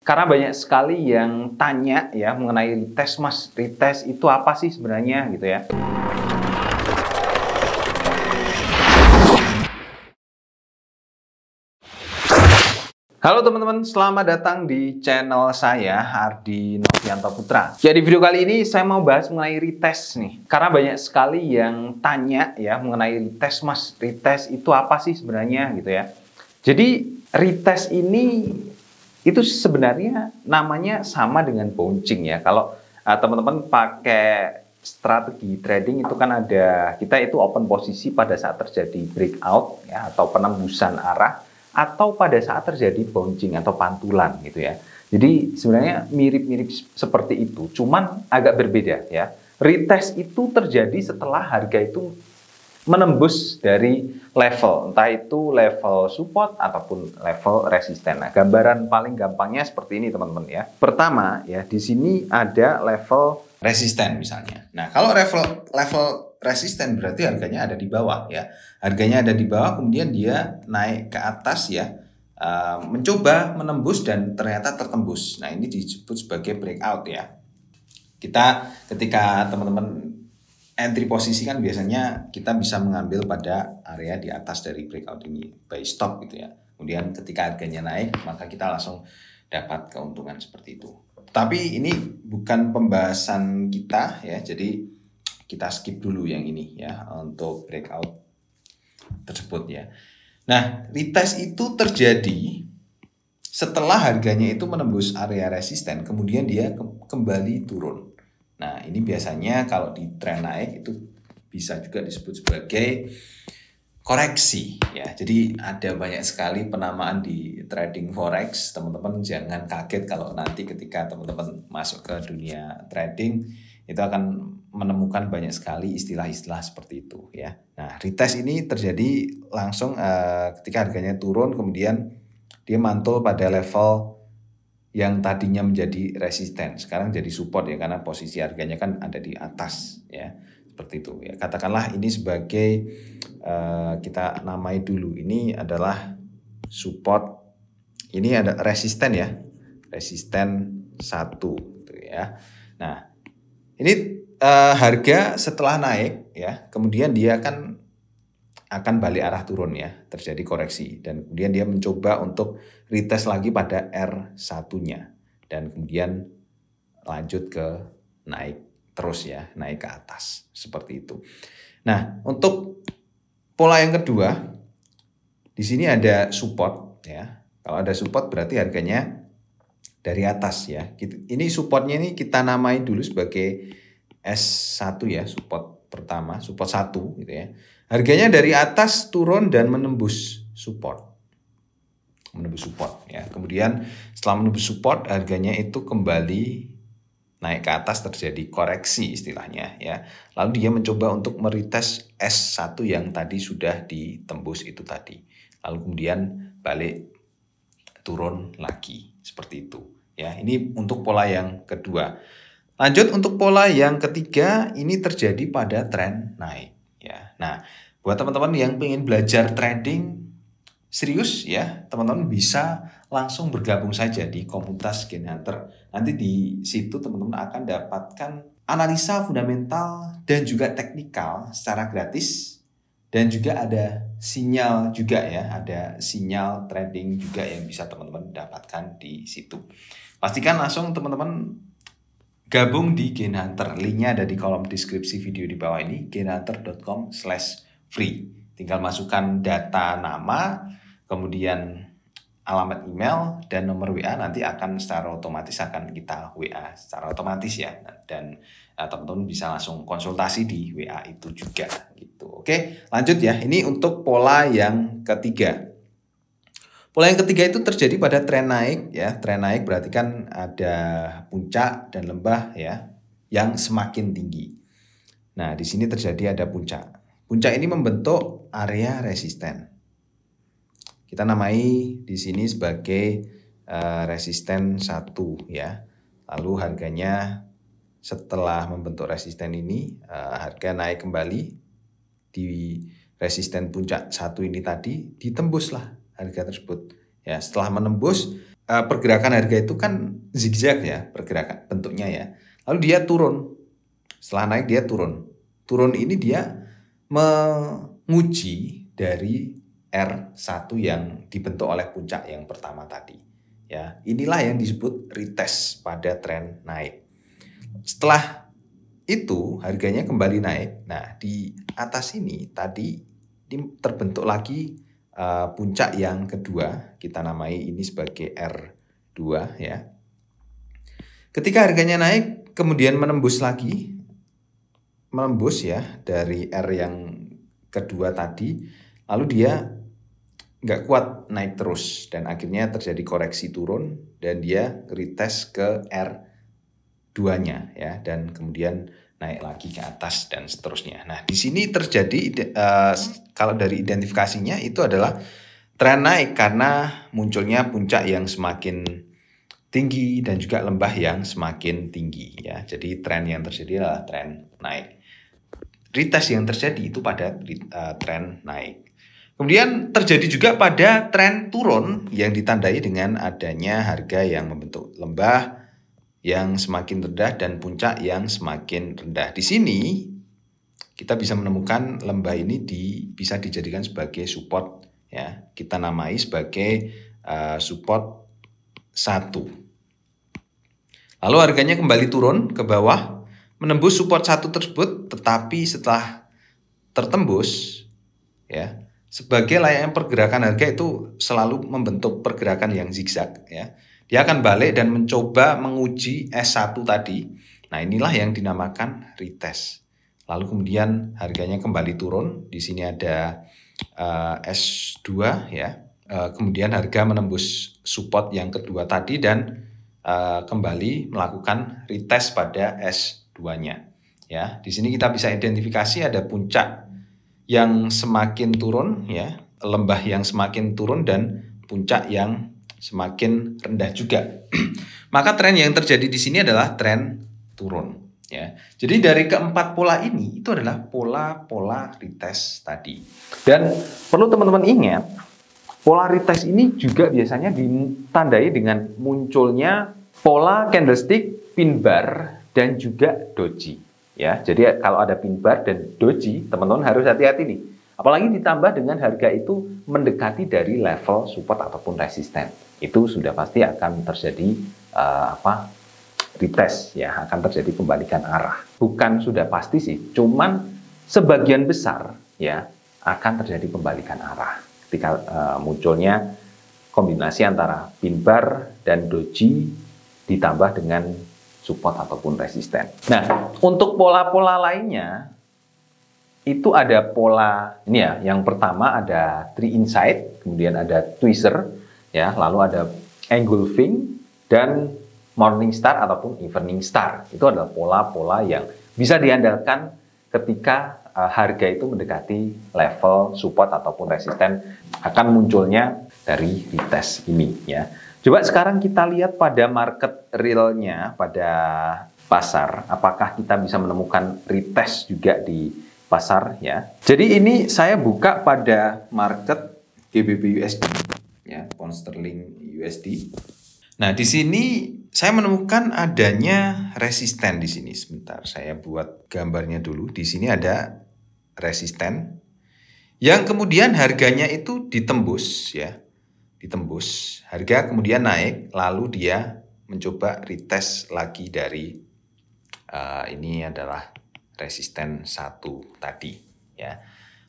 Karena banyak sekali yang tanya ya mengenai retest, Mas. Retest itu apa sih sebenarnya gitu ya. Halo teman-teman, selamat datang di channel saya, Hardi Novianto Putra. Ya, di video kali ini saya mau bahas mengenai retest nih. Karena banyak sekali yang tanya ya mengenai retest, Mas. Retest itu apa sih sebenarnya gitu ya. Jadi retest ini itu sebenarnya namanya sama dengan bouncing ya. Kalau teman-teman pakai strategi trading itu kan ada, kita itu open posisi pada saat terjadi breakout ya, atau penembusan arah, atau pada saat terjadi bouncing atau pantulan gitu ya. Jadi sebenarnya mirip-mirip seperti itu, cuman agak berbeda ya. Retest itu terjadi setelah harga itu menembus dari level, entah itu level support ataupun level resisten. Nah, gambaran paling gampangnya seperti ini teman-teman ya. Pertama ya, di sini ada level resisten misalnya. Nah, kalau level resisten berarti harganya ada di bawah ya. Harganya ada di bawah, kemudian dia naik ke atas ya, mencoba menembus dan ternyata tertembus. Nah, ini disebut sebagai breakout ya. Ketika teman-teman entry posisi kan biasanya kita bisa mengambil pada area di atas dari breakout ini, buy stop gitu ya. Kemudian ketika harganya naik, maka kita langsung dapat keuntungan seperti itu. Tapi ini bukan pembahasan kita ya, jadi kita skip dulu yang ini ya untuk breakout tersebut ya. Nah, retest itu terjadi setelah harganya itu menembus area resisten, kemudian dia kembali turun. Nah, ini biasanya kalau di tren naik itu bisa juga disebut sebagai koreksi ya. Jadi ada banyak sekali penamaan di trading forex. Teman-teman jangan kaget kalau nanti ketika teman-teman masuk ke dunia trading itu akan menemukan banyak sekali istilah-istilah seperti itu ya. Nah, retest ini terjadi langsung ketika harganya turun, kemudian dia mantul pada level yang tadinya menjadi resisten, sekarang jadi support ya, karena posisi harganya kan ada di atas ya, seperti itu ya. Katakanlah ini sebagai kita namai dulu, ini adalah support, ini ada resisten ya, resisten 1 gitu ya. Nah, ini harga setelah naik ya, kemudian dia akan balik arah turun ya, terjadi koreksi dan kemudian dia mencoba untuk retest lagi pada R1-nya dan kemudian lanjut ke naik terus ya, naik ke atas seperti itu. Nah, untuk pola yang kedua di sini ada support ya. Kalau ada support berarti harganya dari atas ya. Ini supportnya ini kita namai dulu sebagai S1 ya, support pertama, support 1 gitu ya. Harganya dari atas turun dan menembus support. Menembus support ya. Kemudian setelah menembus support, harganya itu kembali naik ke atas, terjadi koreksi istilahnya ya. Lalu dia mencoba untuk meretest S1 yang tadi sudah ditembus itu tadi. Lalu kemudian balik turun lagi seperti itu ya. Ini untuk pola yang kedua. Lanjut untuk pola yang ketiga, ini terjadi pada tren naik ya. Nah, buat teman-teman yang pengen belajar trading serius ya, teman-teman bisa langsung bergabung saja di komunitas Gain Hunter. Nanti di situ teman-teman akan dapatkan analisa fundamental dan juga teknikal secara gratis, dan juga ada sinyal juga ya, ada sinyal trading juga yang bisa teman-teman dapatkan di situ. Pastikan langsung teman-teman gabung di Gain Hunter. Linknya ada di kolom deskripsi video di bawah ini, gainhunter.com/free. Tinggal masukkan data nama, kemudian alamat email dan nomor WA, nanti akan secara otomatis akan kita WA secara otomatis ya. Dan teman-teman bisa langsung konsultasi di WA itu juga gitu. Oke, lanjut ya. Ini untuk pola yang ketiga. Pola yang ketiga itu terjadi pada tren naik ya. Tren naik berarti kan ada puncak dan lembah ya, yang semakin tinggi. Nah, di sini terjadi ada puncak. Puncak ini membentuk area resisten. Kita namai di sini sebagai resisten 1 ya. Lalu harganya setelah membentuk resisten ini, harga naik kembali di resisten puncak 1 ini tadi, ditembuslah harga tersebut ya. Setelah menembus, pergerakan harga itu kan zigzag ya, pergerakan bentuknya ya. Lalu dia turun. Setelah naik dia turun. Turun ini dia menguji dari R1 yang dibentuk oleh puncak yang pertama tadi. Ya, inilah yang disebut retest pada tren naik. Setelah itu harganya kembali naik. Nah, di atas ini tadi terbentuk lagi puncak yang kedua. Kita namai ini sebagai R2 ya. Ketika harganya naik, kemudian menembus lagi. Menembus ya dari R yang kedua tadi. Lalu dia nggak kuat naik terus. Dan akhirnya terjadi koreksi turun. Dan dia retest ke R2-nya ya, dan kemudian naik lagi ke atas dan seterusnya. Nah, di sini terjadi kalau dari identifikasinya itu adalah tren naik karena munculnya puncak yang semakin tinggi dan juga lembah yang semakin tinggi ya. Jadi tren yang terjadi adalah tren naik. Retest yang terjadi itu pada tren naik. Kemudian terjadi juga pada tren turun yang ditandai dengan adanya harga yang membentuk lembah yang semakin rendah dan puncak yang semakin rendah. Di sini kita bisa menemukan lembah ini bisa dijadikan sebagai support ya. Kita namai sebagai support 1. Lalu harganya kembali turun ke bawah menembus support 1 tersebut, tetapi setelah tertembus ya, sebagai layaknya pergerakan harga itu selalu membentuk pergerakan yang zigzag ya. Dia akan balik dan mencoba menguji S1 tadi. Nah, inilah yang dinamakan retest. Lalu kemudian harganya kembali turun. Di sini ada S2 ya. Kemudian harga menembus support yang kedua tadi dan kembali melakukan retest pada S2-nya. Ya, di sini kita bisa identifikasi ada puncak yang semakin turun ya, lembah yang semakin turun dan puncak yang semakin rendah juga. Maka tren yang terjadi di sini adalah tren turun ya. Jadi dari keempat pola ini itu adalah pola-pola retest tadi. Dan perlu teman-teman ingat, pola retest ini juga biasanya ditandai dengan munculnya pola candlestick, pin bar dan juga doji ya. Jadi kalau ada pin bar dan doji, teman-teman harus hati-hati nih. Apalagi ditambah dengan harga itu mendekati dari level support ataupun resisten. Itu sudah pasti akan terjadi retest ya, akan terjadi pembalikan arah. Bukan sudah pasti sih, cuman sebagian besar ya akan terjadi pembalikan arah ketika munculnya kombinasi antara pin bar dan doji ditambah dengan support ataupun resisten. Nah, untuk pola-pola lainnya itu ada pola ini ya. Yang pertama ada three inside, kemudian ada twister ya, lalu ada engulfing dan morning star ataupun evening star. Itu adalah pola-pola yang bisa diandalkan ketika harga itu mendekati level support ataupun resisten, akan munculnya dari retest ini ya. Coba sekarang kita lihat pada market realnya pada pasar, apakah kita bisa menemukan retest juga di pasar ya. Jadi ini saya buka pada market GBP USD ya, pound sterling USD. Nah, di sini saya menemukan adanya resisten di sini. Sebentar, saya buat gambarnya dulu. Di sini ada resisten yang kemudian harganya itu ditembus ya. Ditembus, harga kemudian naik, lalu dia mencoba retest lagi dari ini adalah resisten 1 tadi ya.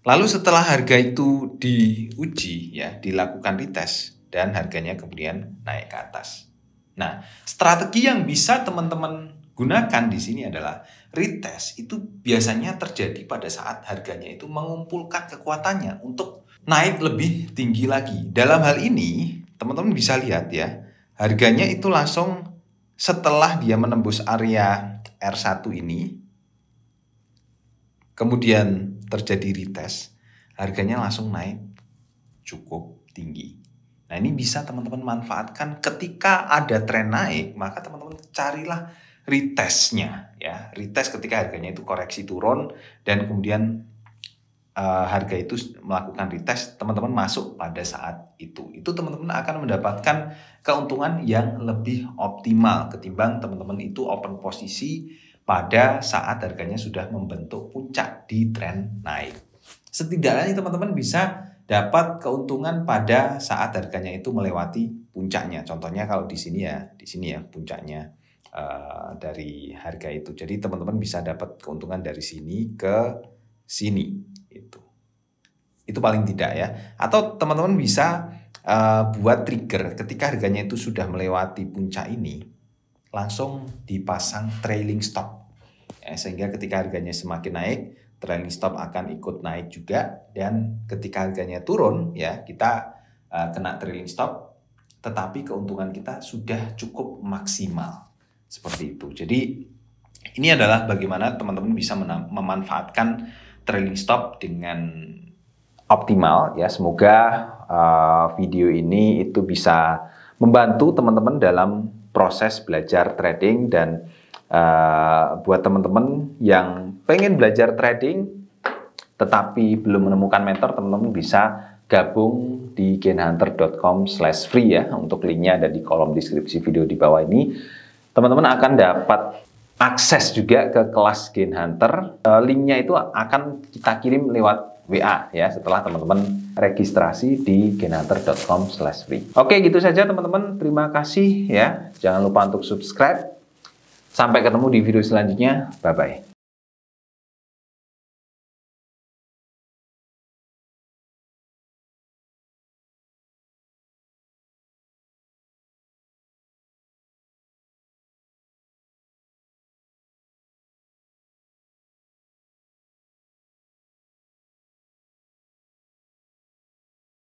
Lalu setelah harga itu diuji ya, dilakukan retest dan harganya kemudian naik ke atas. Nah, strategi yang bisa teman-teman gunakan di sini adalah retest itu biasanya terjadi pada saat harganya itu mengumpulkan kekuatannya untuk naik lebih tinggi lagi. Dalam hal ini, teman-teman bisa lihat ya, harganya itu langsung setelah dia menembus area R1 ini, kemudian terjadi retest, harganya langsung naik cukup tinggi. Nah, ini bisa teman-teman manfaatkan ketika ada tren naik, maka teman-teman carilah retestnya ya. Retest ketika harganya itu koreksi turun dan kemudian harga itu melakukan retest, teman-teman masuk pada saat itu teman-teman akan mendapatkan keuntungan yang lebih optimal ketimbang teman-teman itu open posisi pada saat harganya sudah membentuk puncak di tren naik. Setidaknya teman-teman bisa dapat keuntungan pada saat harganya itu melewati puncaknya. Contohnya kalau di sini ya puncaknya dari harga itu. Jadi teman-teman bisa dapat keuntungan dari sini ke sini. Itu paling tidak ya. Atau teman-teman bisa buat trigger ketika harganya itu sudah melewati puncak ini, langsung dipasang trailing stop. Ya, sehingga ketika harganya semakin naik, trailing stop akan ikut naik juga, dan ketika harganya turun ya kita kena trailing stop, tetapi keuntungan kita sudah cukup maksimal. Seperti itu. Jadi ini adalah bagaimana teman-teman bisa memanfaatkan trailing stop dengan optimal ya. Semoga video ini itu bisa membantu teman-teman dalam proses belajar trading, dan buat teman-teman yang pengen belajar trading tetapi belum menemukan mentor, teman-teman bisa gabung di gainhunter.com/free ya. Untuk linknya ada di kolom deskripsi video di bawah ini. Teman-teman akan dapat akses juga ke kelas Gain Hunter. Linknya itu akan kita kirim lewat WA ya setelah teman-teman registrasi di gainhunter.com/free. Oke, gitu saja teman-teman. Terima kasih ya. Jangan lupa untuk subscribe. Sampai ketemu di video selanjutnya. Bye-bye.